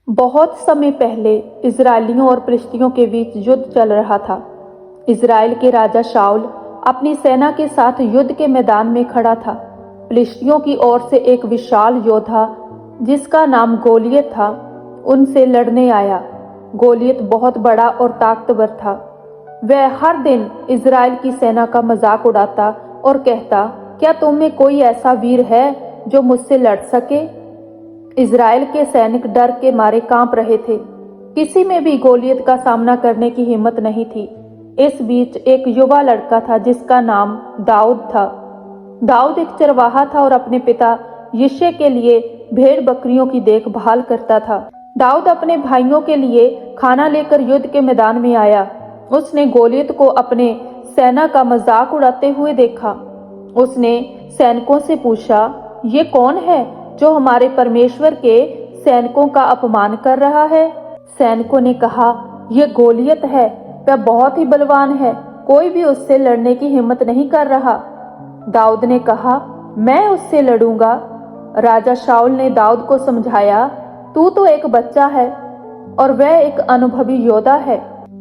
बहुत समय पहले इजरायलियों और फिलिस्तीयों के बीच युद्ध चल रहा था। इजराइल के राजा शाऊल अपनी सेना के साथ युद्ध के मैदान में खड़ा था। फिलिस्तीयों की ओर से एक विशाल योद्धा जिसका नाम गोलियत था उनसे लड़ने आया। गोलियत बहुत बड़ा और ताकतवर था। वह हर दिन इजराइल की सेना का मजाक उड़ाता और कहता, क्या तुम में कोई ऐसा वीर है जो मुझसे लड़ सके? इजराइल के सैनिक डर के मारे कांप रहे थे। किसी में भी गोलियत का सामना करने की हिम्मत नहीं थी। इस बीच एक युवा लड़का था जिसका नाम दाऊद था। दाऊद एक चरवाहा था और अपने पिता यिशै के लिए भेड़ बकरियों की देखभाल करता था। दाऊद अपने भाइयों के लिए खाना लेकर युद्ध के मैदान में आया। उसने गोलियत को अपने सेना का मजाक उड़ाते हुए देखा। उसने सैनिकों से पूछा, ये कौन है जो हमारे परमेश्वर के सैनिकों का अपमान कर रहा है? सैनिकों ने कहा, यह गोलियत है, वह बहुत ही बलवान है, कोई भी उससे लड़ने की हिम्मत नहीं कर रहा। दाऊद ने कहा, मैं उससे लड़ूंगा। राजा शाऊल ने दाऊद को समझाया, तू तो एक बच्चा है और वह एक अनुभवी योद्धा है।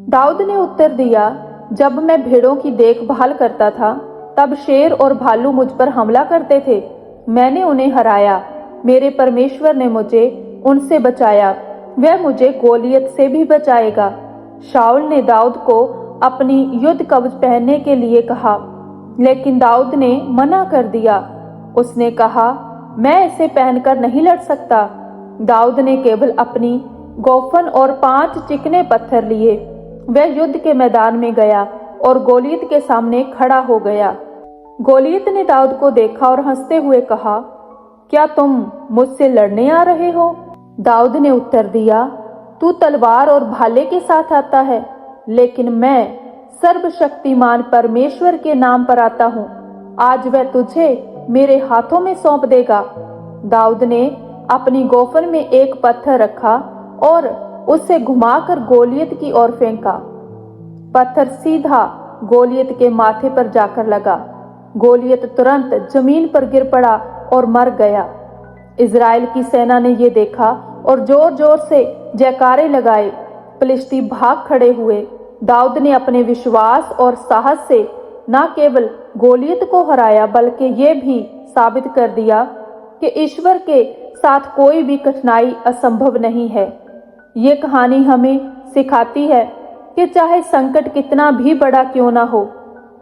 दाऊद ने उत्तर दिया, जब मैं भेड़ों की देखभाल करता था तब शेर और भालू मुझ पर हमला करते थे। मैंने उन्हें हराया। मेरे परमेश्वर ने मुझे उनसे बचाया, वह मुझे गोलियत से भी बचाएगा। शाऊल ने दाऊद को अपनी युद्ध कवच पहनने के लिए कहा, लेकिन दाऊद ने मना कर दिया। उसने कहा, मैं इसे पहनकर नहीं लड़ सकता। दाऊद ने केवल अपनी गोफन और 5 चिकने पत्थर लिए। वह युद्ध के मैदान में गया और गोलियत के सामने खड़ा हो गया। गोलियत ने दाऊद को देखा और हंसते हुए कहा, क्या तुम मुझसे लड़ने आ रहे हो? दाऊद ने उत्तर दिया, तू तलवार और भाले के साथ आता है, लेकिन मैं सर्वशक्तिमान परमेश्वर के नाम पर आता हूँ। आज वह तुझे मेरे हाथों में सौंप देगा। दाऊद ने अपनी गोफन में एक पत्थर रखा और उसे घुमाकर गोलियत की ओर फेंका। पत्थर सीधा गोलियत के माथे पर जाकर लगा। गोलियत तुरंत जमीन पर गिर पड़ा और मर गया। इजराइल की सेना ने यह देखा और जोर जोर से जयकारे लगाए। फिलिस्ती भाग खड़े हुए। दाऊद ने अपने विश्वास और साहस से न केवल गोलियत को हराया बल्कि ये भी साबित कर दिया कि ईश्वर के साथ कोई भी कठिनाई असंभव नहीं है। ये कहानी हमें सिखाती है कि चाहे संकट कितना भी बड़ा क्यों ना हो,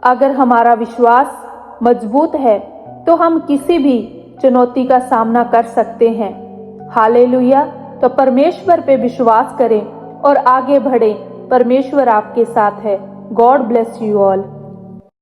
अगर हमारा विश्वास मजबूत है तो हम किसी भी चुनौती का सामना कर सकते हैं। हालेलुया। तो परमेश्वर पे विश्वास करें और आगे बढ़ें। परमेश्वर आपके साथ है। God bless you all.